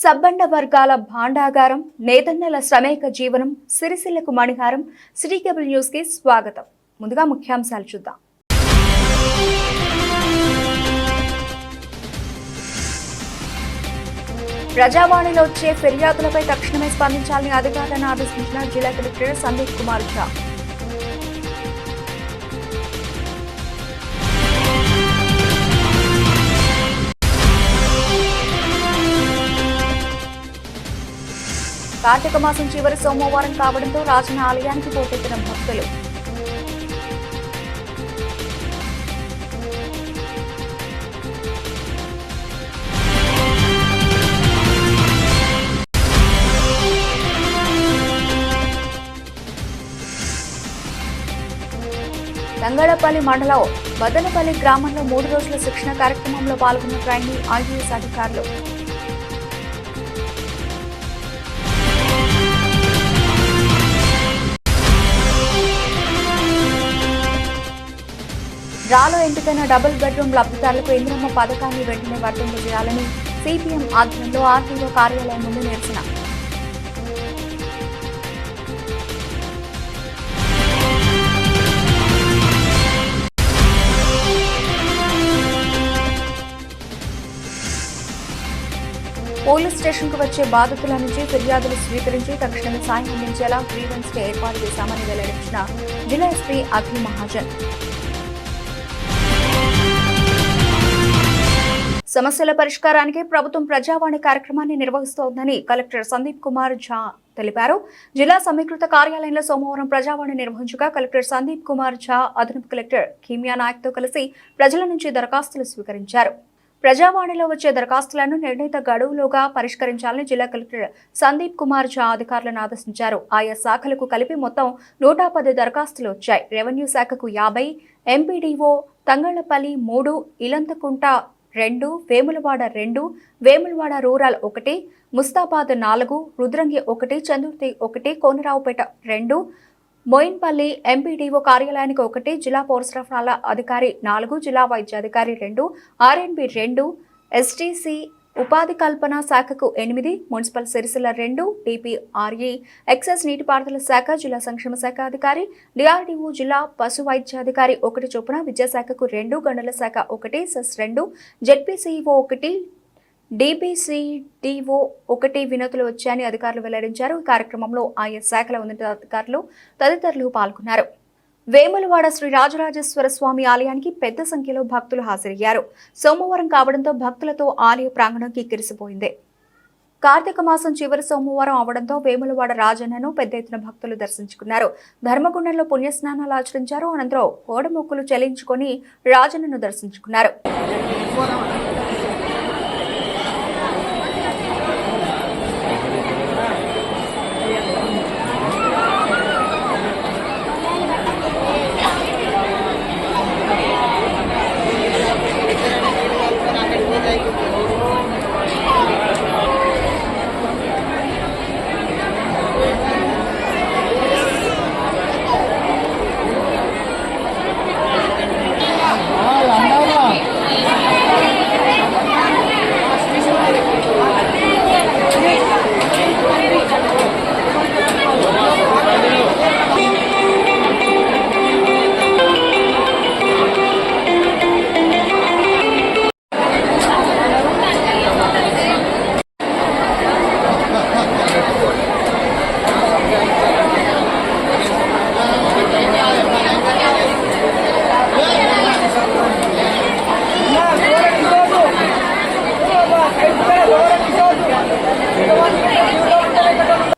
సబ్బండ వర్గాల భాండాగారం, నేతన్నల శ్రమేక జీవనం, సిరిసిల్లకు మణిహారం. సిటీ కేబుల్ న్యూస్ కి స్వాగతం. ముందుగా ముఖ్యాంశాలు చూద్దాం. ప్రజావాణిలో వచ్చే ఫిర్యాదులపై తక్షణమే స్పందించాలని అధికారులను ఆదేశించిన జిల్లా కలెక్టర్ సందీప్ కుమార్ ఝా. కార్తీక మాసం చివరి సోమవారం కావడంతో రాజన్న ఆలయానికి పోటెత్తిన భక్తులు. తంగళపల్లి మండలం బదనపల్లి గ్రామంలో 3 రోజుల శిక్షణ కార్యక్రమంలో పాల్గొన్న ట్రైనీ ఐఏఎస్ అధికారులు. రాలో ఎంపికైన డబుల్ బెడ్రూమ్ లబ్ధిదారులకు ఇంద్రమ్మ పథకాన్ని వెంటనే వర్తింపజేయాలని సిపిఎం ఆధ్వర్యంలో ఆర్టీఓ కార్యాలయం ముందు నిరసన. పోలీస్ స్టేషన్ కు వచ్చే బాధితుల నుంచి ఫిర్యాదులు స్వీకరించి తక్షణమే సాయం అందించేలా గ్రీవెన్స్ డే ఏర్పాటు చేశామని వెల్లడించిన జిల్లా ఎస్పీ అఖిల్ మహాజన్. సమస్యల పరిష్కారానికి ప్రభుత్వం ప్రజావాణి కార్యక్రమాన్ని నిర్వహిస్తోందని కలెక్టర్ సందీప్ కుమార్ ఝా తెలిపారు. జిల్లా సమీకృత కార్యాలయంలో సోమవారం ప్రజావాణి నిర్వహించగా కలెక్టర్ సందీప్ కుమార్ ఝా అదనపు కలెక్టర్ కీమియా నాయక్ తో కలిసి ప్రజల నుంచి దరఖాస్తులు స్వీకరించారు. ప్రజావాణిలో వచ్చే దరఖాస్తులను నిర్ణీత గడువులోగా పరిష్కరించాలని జిల్లా కలెక్టర్ సందీప్ కుమార్ ఝా అధికారులను ఆదేశించారు. ఆయా శాఖలకు కలిపి మొత్తం 110 దరఖాస్తులు వచ్చాయి. రెవెన్యూ శాఖకు 50, MPDO Thangallapalli 3, Ellanthakunta 2, Vemulawada 2, Vemulawada rural 1, Mustabad 4, Rudrangi 1, Chandurthi 1, Konaraopet 2, Moinpally MPDO కార్యాలయానికి 1, జిల్లా పౌర సరఫరాల అధికారి 4, జిల్లా వైద్యాధికారి 2, ఆర్ఎన్బి 2, ఎస్టీసీ ఉపాధి కల్పన శాఖకు 8, మున్సిపల్ సిరిసిల్ల 2, టీపీఆర్ఈ ఎక్సైజ్ నీటిపారుదల శాఖ, జిల్లా సంక్షేమ శాఖ అధికారి, డిఆర్డీఓ జిల్లా పశు వైద్యాధికారి 1 చొప్పున, విద్యాశాఖకు 2, గనుల శాఖ 1, సెస్ 2, జెడ్పీసీఈఓ 1, డీబీసీడీఓ 1 వినతులు వచ్చాయని అధికారులు వెల్లడించారు. ఈ కార్యక్రమంలో ఆయా శాఖల ఉన్నతాధికారులు తదితరులు పాల్గొన్నారు. వేములవాడ శ్రీ రాజరాజేశ్వర స్వామి ఆలయానికి పెద్ద సంఖ్యలో భక్తులు హాజరయ్యారు. సోమవారం కావడంతో భక్తులతో ఆలయ ప్రాంగణం కిక్కిరిసిపోయింది. కార్తీక మాసం చివరి సోమవారం అవడంతో వేములవాడ రాజన్నను పెద్ద ఎత్తున భక్తులు దర్శించుకున్నారు. ధర్మగుండంలో పుణ్యస్నానాలు ఆచరించారు. అనంతరం కోడమొక్కులు చెల్లించుకొని రాజన్నను దర్శించుకున్నారు.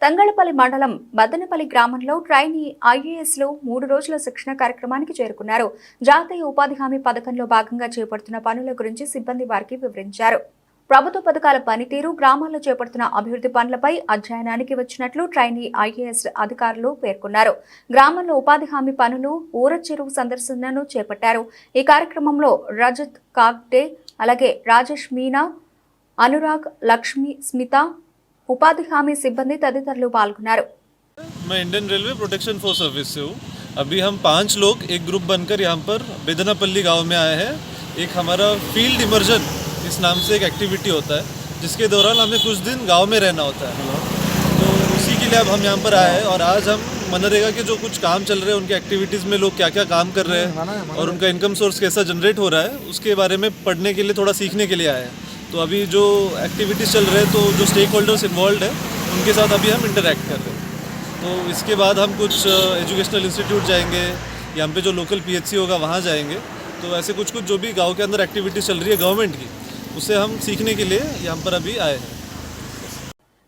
తంగళపల్లి మండలం బదనపల్లి గ్రామంలో ట్రైనీ ఐఏఎస్లు 3 రోజుల శిక్షణ కార్యక్రమానికి చేరుకున్నారు. జాతీయ ఉపాధి హామీ పథకంలో భాగంగా చేపడుతున్న పనుల గురించి సిబ్బంది వారికి వివరించారు. ప్రభుత్వ పథకాల పనితీరు, గ్రామాల్లో చేపడుతున్న అభివృద్ధి పనులపై అధ్యయనానికి వచ్చినట్లు ట్రైనీ ఐఏఎస్ అధికారులు పేర్కొన్నారు. గ్రామంలో ఉపాధి హామీ పనులు, ఊర చెరువు సందర్శనను చేపట్టారు. ఈ కార్యక్రమంలో రజత్ కాగ్డే, అలాగే రాజేష్ మీనా, అనురాగ్, లక్ష్మి, స్మిత, ఉపాధి హామీ సిబ్బంది తదితరులు పాల్గొన్నారు. मैं Indian railway protection force service से हूँ। अभी हम 5 लोग एक ग्रुप बनकर यहाँ पर बेदनापल्ली गांव में आए हैं। एक हमारा फील्ड इमर्जन इस नाम से एक एक्टिविटी होता है जिसके दौरान हमें कुछ दिन गांव में रहना होता है। तो उसी के लिए अब हम यहाँ पर आए हैं और आज हम मनरेगा के जो कुछ काम चल रहे हैं, उनके एक्टिविटीज़ में लोग क्या क्या काम कर रहे हैं और उनका इनकम सोर्स कैसा जनरेट हो रहा है, उसके बारे में पढ़ने के लिए, थोड़ा सीखने के लिए आए हैं। तो अभी जो एक्टिविटीज़ चल रहे हैं, तो जो स्टेक होल्डर्स इन्वॉल्व है उनके साथ अभी हम इंटरेक्ट कर रहे हैं। तो इसके बाद हम कुछ एजुकेशनल इंस्टीट्यूट जाएंगे, यहाँ पे जो लोकल PHC होगा वहाँ जाएंगे। तो ऐसे कुछ जो भी गांव के अंदर एक्टिविटीज़ चल रही है गवर्नमेंट की, उसे हम सीखने के लिए यहाँ पर अभी आए हैं।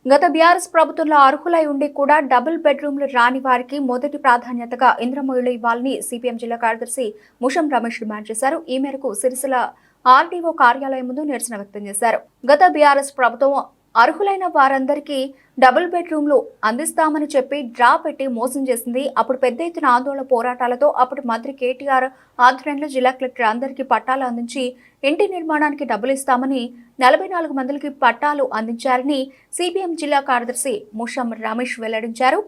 గత బీఆర్ఎస్ ప్రభుత్వంలో అర్హులై ఉండి కూడా డబుల్ బెడ్రూమ్లు రాని వారికి మొదటి ప్రాధాన్యతగా ఇంద్రమొయిలు ఇవ్వాలని సిపిఎం జిల్లా కార్యదర్శి ముషం రమేష్ డిమాండ్ చేశారు. ఈ మేరకు సిరిసిల్ల ఆర్డీఓ కార్యాలయం ముందు నిరసన వ్యక్తం చేశారు. గత బీఆర్ఎస్ ప్రభుత్వం అర్హులైన వారందరికీ డబుల్ బెడ్రూమ్లు అందిస్తామని చెప్పి డ్రా పెట్టి మోసం చేసింది. అప్పుడు పెద్ద ఎత్తున ఆందోళన పోరాటాలతో అప్పుడు మంత్రి కేటీఆర్ ఆధ్వర్యంలో జిల్లా కలెక్టర్ అందరికీ పట్టాలు అందించి ఇంటి నిర్మాణానికి డబ్బులు ఇస్తామని 44 మందికి పట్టాలు అందించారని సిపిఎం జిల్లా కార్యదర్శి ముషం రమేష్ వెల్లడించారు.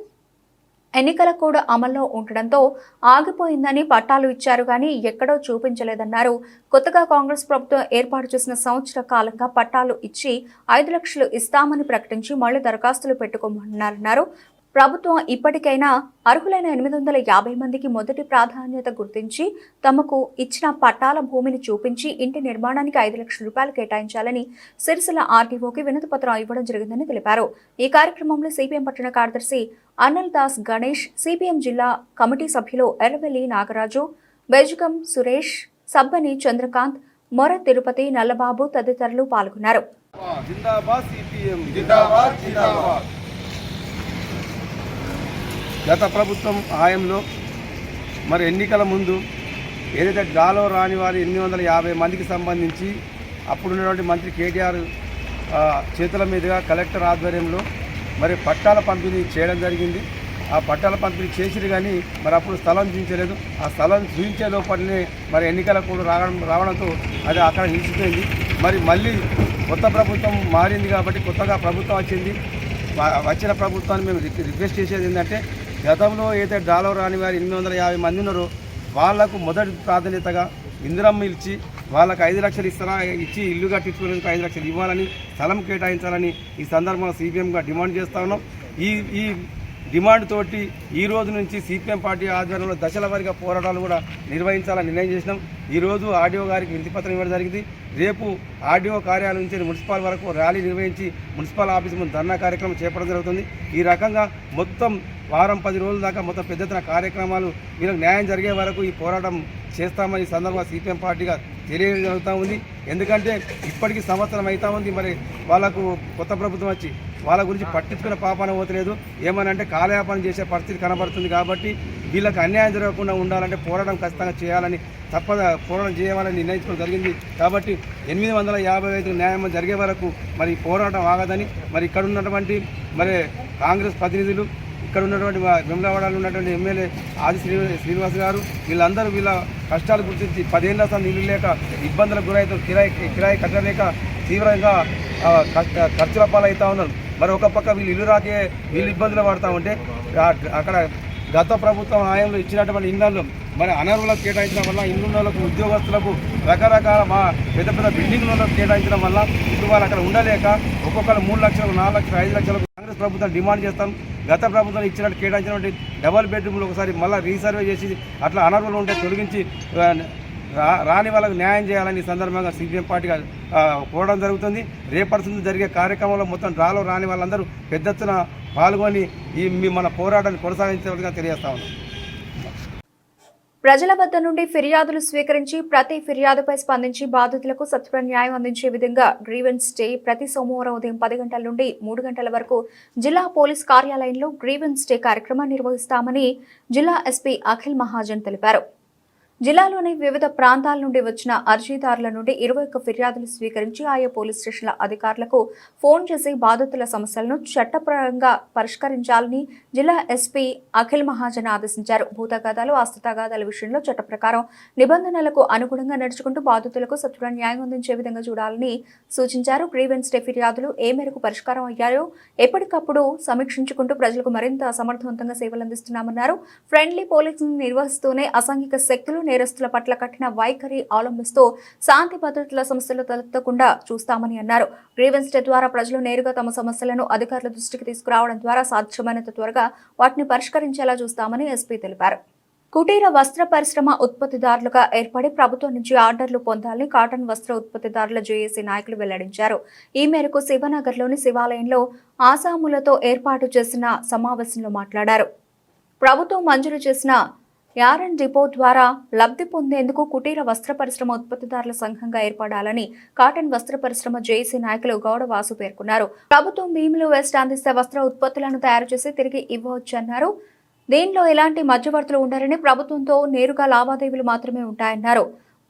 ఎన్నికల కోడ్ అమల్లో ఉండడంతో ఆగిపోయిందని పట్టాలు ఇచ్చారు కానీ ఎక్కడో చూపించలేదన్నారు. కొత్తగా కాంగ్రెస్ ప్రభుత్వం ఏర్పాటు చేసిన సంవత్సర కాలంగా పట్టాలు ఇచ్చి 5 లక్షలు ఇస్తామని ప్రకటించి మళ్లీ దరఖాస్తులు పెట్టుకోమన్నారన్నారు. ప్రభుత్వం ఇప్పటికైనా అర్హులైన 850 మందికి మొదటి ప్రాధాన్యత గుర్తించి తమకు ఇచ్చిన పట్టాల భూమిని చూపించి ఇంటి నిర్మాణానికి 5 లక్షల రూపాయలు కేటాయించాలని సిరిసిల్ల ఆర్డీఓకి వినతి పత్రం ఇవ్వడం జరిగిందని తెలిపారు. ఈ కార్యక్రమంలో సిపిఎం పట్టణ కార్యదర్శి అన్నల్ దాస్ గణేష్, సిపిఎం జిల్లా కమిటీ సభ్యులు ఎర్రవెల్లి నాగరాజు, బెజుకం సురేష్, సబ్బని చంద్రకాంత్, మొర తిరుపతి, నల్లబాబు తదితరులు పాల్గొన్నారు. గత ప్రభుత్వం హయాంలో మరి ఎన్నికల ముందు ఏదైతే డ్రాలో రాని వారి 850 మందికి సంబంధించి అప్పుడున్నటువంటి మంత్రి కేటీఆర్ చేతుల మీదుగా కలెక్టర్ ఆధ్వర్యంలో మరి పట్టాల పంపిణీ చేయడం జరిగింది. ఆ పట్టాల పంపిణీ చేసిరు కానీ మరి అప్పుడు స్థలం చూపించలేదు. ఆ స్థలం చూపించే లోపలనే మరి ఎన్నికల కూడా రావడంతో అది అక్కడ నిలిచిపోయింది. మరి మళ్ళీ కొత్త ప్రభుత్వం మారింది కాబట్టి కొత్తగా ప్రభుత్వం వచ్చిన ప్రభుత్వాన్ని మేము రిక్వెస్ట్ చేసేది ఏంటంటే, గతంలో ఏదైతే డ్రాలో రాని వారు 850 మంది ఉన్నారో వాళ్లకు మొదటి ప్రాధాన్యతగా ఇందిరమ్మ ఇచ్చి వాళ్ళకి 5 లక్షలు ఇచ్చి ఇల్లు కట్టించుకునేందుకు 5 లక్షలు ఇవ్వాలని, స్థలం కేటాయించాలని ఈ సందర్భంగా సిపిఎంగా డిమాండ్ చేస్తూ ఉన్నాం. ఈ డిమాండ్ తోటి ఈ రోజు నుంచి సిపిఎం పార్టీ ఆధ్వర్యంలో దశల వారీగా పోరాటాలు కూడా నిర్వహించాలని నిర్ణయం చేసినాం. ఈరోజు ఆర్డీఓ గారికి వినతిపత్రం ఇవ్వడం జరిగింది. రేపు ఆర్డీఓ కార్యాలయం నుంచి మున్సిపల్ వరకు ర్యాలీ నిర్వహించి మున్సిపల్ ఆఫీస్ ముందు ధర్నా కార్యక్రమం చేపట్టడం జరుగుతుంది. ఈ రకంగా మొత్తం వారం 10 రోజుల దాకా మొత్తం పెద్ద ఎత్తున కార్యక్రమాలు వీళ్ళకి న్యాయం జరిగే వరకు ఈ పోరాటం చేస్తామని ఈ సందర్భంగా సిపిఎం పార్టీగా తెలియజేయడం జరుగుతూ ఉంది. ఎందుకంటే ఇప్పటికీ సంవత్సరం అవుతా ఉంది. మరి వాళ్ళకు కొత్త ప్రభుత్వం వచ్చి వాళ్ళ గురించి పట్టించుకునే పాపాన పోతలేదు. ఏమనంటే కాలయాపన చేసే పరిస్థితి కనబడుతుంది. కాబట్టి వీళ్ళకి అన్యాయం జరగకుండా ఉండాలంటే పోరాటం ఖచ్చితంగా చేయాలని, తప్పద పోరాటం చేయాలని నిర్ణయించుకోవడం జరిగింది. కాబట్టి 855 న్యాయం జరిగే వరకు మరి పోరాటం ఆగదని మరి ఇక్కడ ఉన్నటువంటి మరి కాంగ్రెస్ ప్రతినిధులు, ఇక్కడ ఉన్నటువంటి వెమ్లవాడలో ఉన్నటువంటి ఎమ్మెల్యే ఆది శ్రీనివాస్ గారు వీళ్ళందరూ వీళ్ళ కష్టాలు గుర్తించి 10 ఏళ్ల అసలు నీళ్ళు లేక ఇబ్బందులకు గురైతే కిరాయి కట్టలేక తీవ్రంగా ఖర్చుల పాలవుతూ ఉన్నారు. మరి ఒక పక్క వీళ్ళు ఇల్లు రాకే వీళ్ళు ఇబ్బందులు పడుతూ ఉంటే అక్కడ గత ప్రభుత్వం హాయంలో ఇచ్చినటువంటి ఇళ్లలో మరి అనర్హులకు కేటాయించడం వల్ల ఇళ్ళకు ఉద్యోగస్తులకు రకరకాల పెద్ద పెద్ద బిల్డింగ్లలో కేటాయించడం వల్ల ఇప్పుడు వాళ్ళు అక్కడ ఉండలేక ఒక్కొక్కరు 3 లక్షలు, 4 లక్షలు, 5 లక్షలకు కాంగ్రెస్ ప్రభుత్వం డిమాండ్ చేస్తాం. గత ప్రభుత్వం ఇచ్చినట్టు కేటాయించినటువంటి డబల్ బెడ్రూమ్లు ఒకసారి మళ్ళీ రీసర్వే చేసి అట్లా అనర్హులు ఉంటే తొలగించి రాని వాళ్ళకు న్యాయం చేయాలని సందర్భంగా సిపిఎం పార్టీగా కోరడం జరుగుతుంది. రేపటి జరిగే కార్యక్రమంలో మొత్తం డ్రాలో రాని వాళ్ళందరూ పెద్ద ఎత్తున పాల్గొని మన పోరాటాన్ని కొనసాగించేట్టుగా తెలియజేస్తా ఉన్నాం. ప్రజల వద్ద నుండి ఫిర్యాదులు స్వీకరించి ప్రతి ఫిర్యాదుపై స్పందించి బాధితులకు సత్వర న్యాయం అందించే విధంగా గ్రీవెన్స్ డే ప్రతి సోమవారం ఉదయం 10 గంటల నుండి 3 గంటల వరకు జిల్లా పోలీస్ కార్యాలయంలో గ్రీవెన్స్ డే కార్యక్రమాన్ని నిర్వహిస్తామని జిల్లా ఎస్పీ అఖిల్ మహాజన్ తెలిపారు. జిల్లాలోని వివిధ ప్రాంతాల నుండి వచ్చిన అర్జీదారుల నుండి 21 ఫిర్యాదులు స్వీకరించి ఆయా పోలీస్ స్టేషన్ల అధికారులకు ఫోన్ చేసి బాధితుల సమస్యలను చట్టపరంగా పరిష్కరించాలని జిల్లా ఎస్పీ అఖిల్ మహాజన్ ఆదేశించారు. భూతగాదాలు, ఆస్తి తగాదాల విషయంలో చట్ట ప్రకారం నిబంధనలకు అనుగుణంగా నడుచుకుంటూ బాధితులకు సత్వర న్యాయం అందించే విధంగా చూడాలని సూచించారు. గ్రీవెన్స్ డే ఫిర్యాదులు ఏ మేరకు పరిష్కారం అయ్యాయో ఎప్పటికప్పుడు సమీక్షించుకుంటూ ప్రజలకు మరింత సమర్థవంతంగా సేవలు అందిస్తున్నామన్నారు. ఫ్రెండ్లీ పోలీసింగ్ నిర్వహిస్తూనే అసాంఘిక శక్తులు నేరస్తుల పట్ల కఠిన వైఖరి అవలంబిస్తూ శాంతి భద్రతల సమస్యలు తలెత్తకుండా చూస్తామని అన్నారు. గ్రీవెన్స్ డే ద్వారా ప్రజలు నేరుగా తమ సమస్యలను అధికారుల దృష్టికి తీసుకురావడం ద్వారా సాధ్యమైనంత త్వరగా వాటిని పరిష్కరించేలా చూస్తామని ఎస్పీ తెలిపారు. కుటీర వస్త్ర పరిశ్రమ ఉత్పత్తిదారులుగా ఏర్పడి ప్రభుత్వం నుంచి ఆర్డర్లు పొందాలని కాటన్ వస్త్ర ఉత్పత్తిదారుల జేఏసీ నాయకులు వెల్లడించారు. ఈ మేరకు శివనగర్లోని శివాలయంలో ఆసాములతో ఏర్పాటు చేసిన సమావేశంలో మాట్లాడారు. ప్రభుత్వం మంజూరు చేసిన యారన్ డిపో ద్వారా లబ్ధి పొందేందుకు కుటీర వస్త్ర పరిశ్రమ ఉత్పత్తిదారుల సంఘంగా ఏర్పడాలని కాటన్ వస్త్ర పరిశ్రమ జేఏసీ నాయకులు గౌడవాసు పేర్కొన్నారు. ప్రభుత్వం భీములు వెస్ట్ అందిస్తే వస్త్ర ఉత్పత్తులను తయారు చేసి తిరిగి ఇవ్వవచ్చన్నారు. దీనిలో ఎలాంటి మధ్యవర్తులు ఉండరని, ప్రభుత్వంతో నేరుగా లావాదేవీలు మాత్రమే ఉంటాయన్నారు.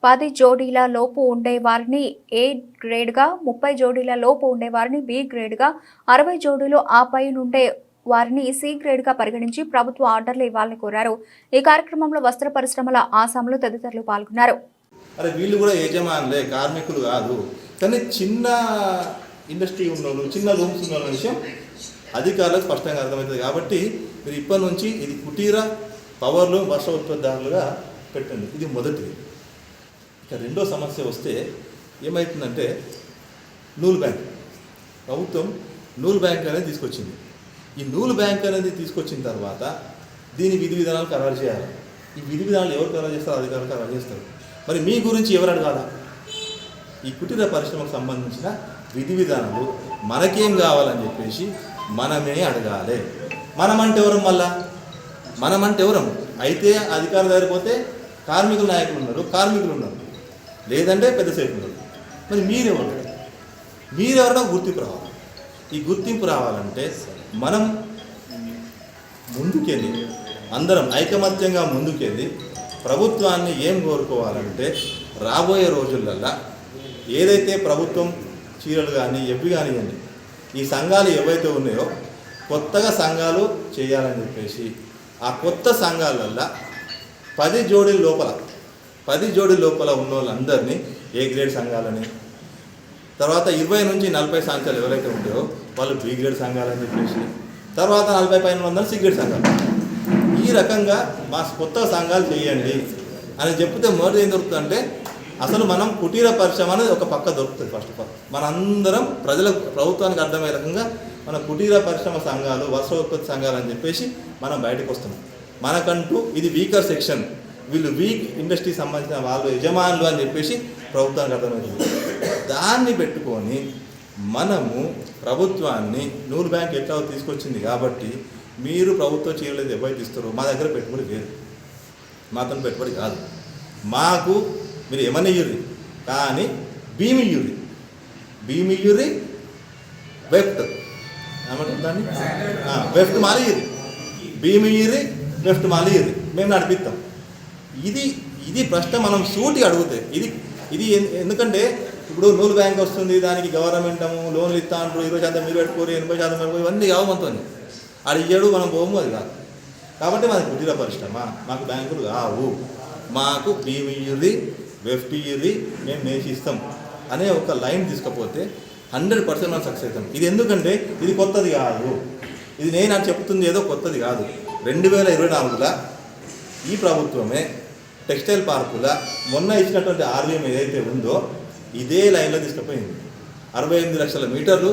10 జోడీల లోపు ఉండే వారిని ఏ గ్రేడ్గా, 30 జోడీల లోపు ఉండే వారిని బి గ్రేడ్గా, 60 జోడీలు ఆ పై నుండే వారిని సి గ్రేడ్గా పరిగణించి ప్రభుత్వ ఆర్డర్లు ఇవ్వాలని కోరారు. ఈ కార్యక్రమంలో వస్త్ర పరిశ్రమల ఆసాములు తదితరులు పాల్గొన్నారు. అరే వీళ్ళు కూడా యజమానులే, కార్మికులు కాదు. కానీ చిన్న ఇండస్ట్రీ ఉన్నోళ్ళు, చిన్న రూమ్స్ ఉన్న విషయం అధికారులకు స్పష్టంగా అర్థమవుతుంది. కాబట్టి మీరు ఇప్పటి నుంచి ఇది కుటీర పవర్లు వస్త్ర ఉత్పత్తిదారులుగా పెట్టండి. ఇది మొదటిది. ఇక రెండో సమస్య వస్తే ఏమవుతుందంటే నూలు బ్యాంక్. ప్రభుత్వం నూలు బ్యాంక్ అనేది తీసుకొచ్చింది. ఈ నూలు బ్యాంక్ అనేది తీసుకొచ్చిన తర్వాత దీని విధి విధానాలు ఖరారు చేయాలి. ఈ విధి విధానాలు ఎవరు ఖరారు చేస్తారో అధికారులు ఖరారు చేస్తారు. మరి మీ గురించి ఎవరు అడగాల? ఈ కుటీర పరిశ్రమకు సంబంధించిన విధి విధానాలు మనకేం కావాలని చెప్పేసి మనమే అడగాలి. మనమంటే ఎవరం? మళ్ళా మనమంటే ఎవరం? అయితే అధికారుల దగ్గర పోతే కార్మికుల నాయకులు ఉన్నారు, కార్మికులు ఉన్నారు, లేదంటే పెద్ద సేపు ఉన్నారు. మరి మీరెవరైనా గుర్తింపు రావాలి. ఈ గుర్తింపు రావాలంటే మనం ముందుకెళ్ళి అందరం ఐకమత్యంగా ముందుకెళ్ళి ప్రభుత్వాన్ని ఏం కోరుకోవాలంటే రాబోయే రోజులల్లో ఏదైతే ప్రభుత్వం చీరలు కానీ ఎవ్వి కానివ్వండి, ఈ సంఘాలు ఏవైతే ఉన్నాయో కొత్తగా సంఘాలు చేయాలని చెప్పేసి ఆ కొత్త సంఘాలల్లో 10 జోడీల లోపల ఉన్న వాళ్ళందరినీ ఏ గ్రేడ్ సంఘాలని, తర్వాత 20 నుంచి 40 సంఖ్యలు ఎవరైతే ఉంటాయో వాళ్ళు బి గ్రేడ్ సంఘాలని చెప్పేసి, తర్వాత 40 పైన వందలు సి గ్రేడ్ సంఘాలు. ఈ రకంగా మా కొత్త సంఘాలు చేయండి అని చెప్తే మొదటి ఏం దొరుకుతుందంటే అసలు మనం కుటీర పరిశ్రమ అనేది ఒక పక్క దొరుకుతుంది. ఫస్ట్ ఆఫ్ ఆల్ మనందరం ప్రభుత్వానికి అర్థమయ్యే రకంగా మన కుటీర పరిశ్రమ సంఘాలు, వస్త్ర ఉత్పత్తి సంఘాలు అని చెప్పేసి మనం బయటకు వస్తున్నాం. మనకంటూ ఇది వీకర్ సెక్షన్, వీళ్ళు వీక్ ఇండస్ట్రీకి సంబంధించిన వాళ్ళు యజమానులు అని చెప్పేసి ప్రభుత్వానికి అర్థమవుతుంది. దాన్ని పెట్టుకొని మనము ప్రభుత్వాన్ని నూలు బ్యాంక్ ఎట్లా తీసుకొచ్చింది కాబట్టి మీరు ప్రభుత్వ చీరలు ఎవరైతే ఇస్తారో మా దగ్గర పెట్టుబడి లేదు, మాతో పెట్టుబడి కాదు. మాకు మీరు ఏమన్నా ఇయ్యుర్రి, కానీ భీమి ఇయ్యుర్రి వెఫ్ట్ ఏమంటారు దాన్ని, వెఫ్ట్ మాలి ఇయ్యుర్రి, భీమి ఇయ్యుర్రి, వెఫ్ట్ మాలి ఇయ్యుర్రి, మేము నడిపిస్తాం. ఇది ప్రశ్న మనం సూటిగా అడుగుతాయి. ఇది ఎందుకంటే ఇప్పుడు నూలు బ్యాంక్ వస్తుంది, దానికి గవర్నమెంట్ లోన్లు ఇస్తా అంటారు, 20% మీరు పెట్టుకోరు, 80% పెట్టుకోరు, ఇవన్నీ కావమంతుంది. అది ఇయ్యడు, మనం పోము, అది కాదు. కాబట్టి మాది కుటీర పరిశ్రమ, మాకు బ్యాంకులు కావు, మాకు భీమి ఇయ్యుర్రి, వెఫ్ట్ ఇయ్యుర్రి, మేము నేసిస్తాం అనే ఒక లైన్ తీసుకపోతే 100% మనం సక్సెస్ అవుతాం. ఇది ఎందుకంటే ఇది కొత్తది కాదు, ఇది నేను అని చెప్తుంది ఏదో కొత్తది కాదు. 2024లో ఈ ప్రభుత్వమే టెక్స్టైల్ పార్కుల మొన్న ఇచ్చినటువంటి ఆర్వీఎం ఏదైతే ఉందో ఇదే లైన్లో తీసుకుపోయింది. 68 లక్షల మీటర్లు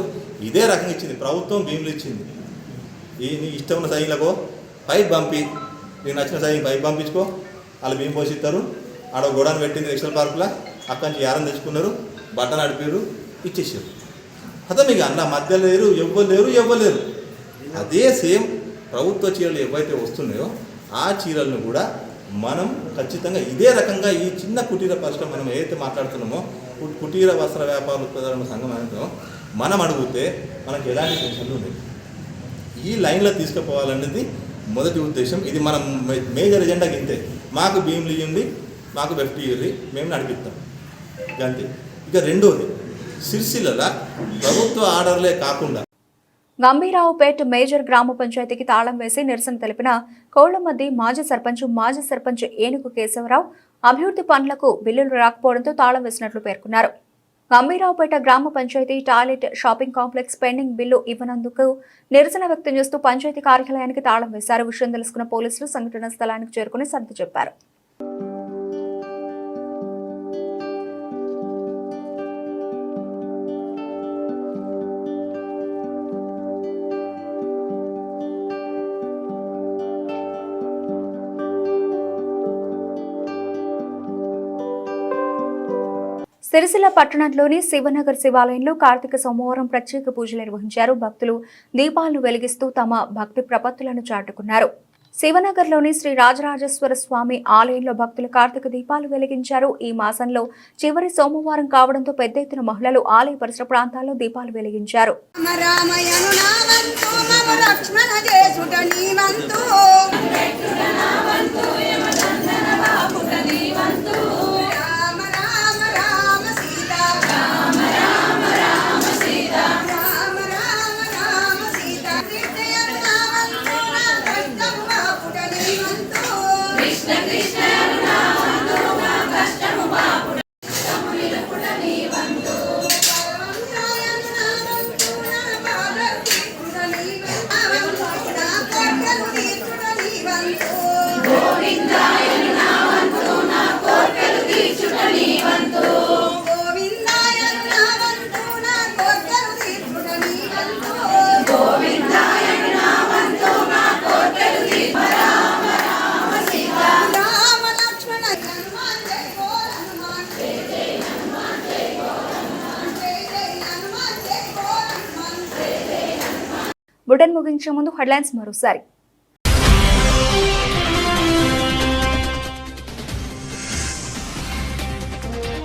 ఇదే రకంగా ఇచ్చింది ప్రభుత్వం. భీములు ఇచ్చింది. నీ ఇష్టం ఉన్న సైన్లకు పైప్ పంపి, నీకు నచ్చిన సైన్ పైప్ పంపించుకో, వాళ్ళు భీము పోషిస్తారు. ఆడ గోడాన్ని పెట్టింది టెక్స్టైల్ పార్కులో, అక్కడి నుంచి యారం తెచ్చుకున్నారు, బట్టలు నడిపారు, ఇచ్చేసారు. అదే మీకు అన్న మధ్య లేరు, ఇవ్వలేరు. అదే సేమ్ ప్రభుత్వ చీరలు ఏవైతే వస్తున్నాయో ఆ చీరలను కూడా మనం ఖచ్చితంగా ఇదే రకంగా ఈ చిన్న కుటీర పరిశ్రమ మనం ఏదైతే మాట్లాడుతున్నామో కుటీర వస్త్ర వ్యాపార ఉత్పత్తుల సంఘం అనేది మనం అడిగితే మనకు ఎలాంటి టెన్షన్లు ఉన్నాయి. ఈ లైన్లో తీసుకుపోవాలనేది మొదటి ఉద్దేశం. ఇది మనం మేజర్ ఎజెండా గింతే. మాకు భీములు ఇవ్వండి, మాకు వెఫ్ట్ ఇవ్వండి, మేము నడిపిస్తాం అంతే. ఇక రెండోది, సిరిసిల్ల ప్రభుత్వ ఆర్డర్లే కాకుండా గంభీరావుపేట్ మేజర్ గ్రామ పంచాయతీకి తాళం వేసి నిరసన తెలిపిన కోళ్లమద్ది మాజీ సర్పంచ్ ఏనుగు కేశవరావు అభివృద్ధి పనులకు బిల్లులు రాకపోవడంతో తాళం వేసినట్లు పేర్కొన్నారు. గంభీరావుపేట గ్రామ panchayat toilet shopping complex pending bill ఇవ్వనందుకు నిరసన వ్యక్తం చేస్తూ పంచాయతీ కార్యాలయానికి తాళం వేశారు. విషయం తెలుసుకున్న పోలీసులు సంఘటనా స్థలానికి చేరుకుని సర్ది చెప్పారు. సిరిసిల్ల పట్టణంలోని శివనగర్ శివాలయంలో కార్తీక సోమవారం ప్రత్యేక పూజలు నిర్వహించారు. భక్తులు దీపాలను వెలిగిస్తూ తమ భక్తి ప్రపత్తులను చాటుకున్నారు. శివనగర్లోని శ్రీ రాజరాజేశ్వర స్వామి ఆలయంలో భక్తులు కార్తీక దీపాలు వెలిగించారు. ఈ మాసంలో చివరి సోమవారం కావడంతో పెద్ద ఎత్తున మహిళలు ఆలయ పరిసర ప్రాంతాల్లో దీపాలు వెలిగించారు. బులెటిన్ ముగించే ముందు హెడ్లైన్స్ మరోసారి.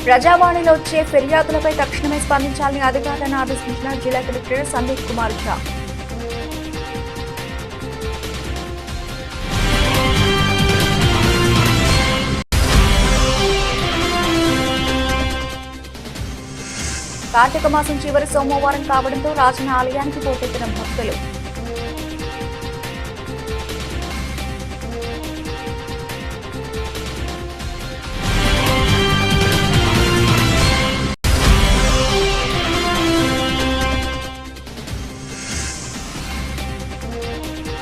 ప్రజావాణిలో వచ్చే ఫిర్యాదులపై తక్షణమే స్పందించాలని అధికారులను ఆదేశించిన జిల్లా కలెక్టర్ సందీప్ కుమార్ ఝా. కార్తీక మాసం చివరి సోమవారం కావడంతో రాజన్న ఆలయానికి పోటెత్తిన భక్తులు.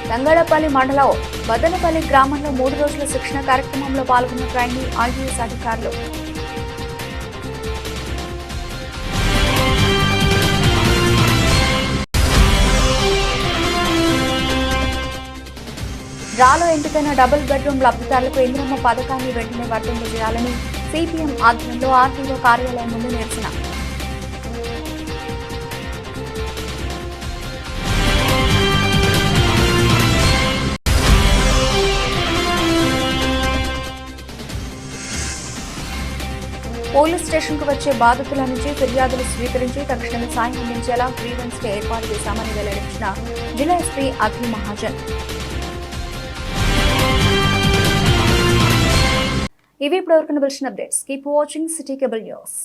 తంగళపల్లి మండలం బదనపల్లి గ్రామంలో 3 రోజుల శిక్షణ కార్యక్రమంలో పాల్గొన్న ట్రైనీ ఐఏఎస్ అధికారులు. డ్రాలో ఎంపికైన డబుల్ బెడ్రూమ్ లబ్ధిదారులకు ఇంద్రమ్మ పథకాన్ని వెంటనే వర్తింపజేయాలని సిపిఎం ఆధ్వర్యంలో ఆర్టీఓ కార్యాలయం ముందు నిరసన. పోలీస్ స్టేషన్కు వచ్చే బాధితుల నుంచి ఫిర్యాదులు స్వీకరించి తక్షణమే సాయం అందించేలా గ్రీవెన్స్ డే ఏర్పాటు చేశామని వెల్లడించిన జిల్లా ఎస్పీ అఖిల్ మహాజన్. ఇవి ఇప్పటివరకు నిలిచిన updates. Keep watching city cable news.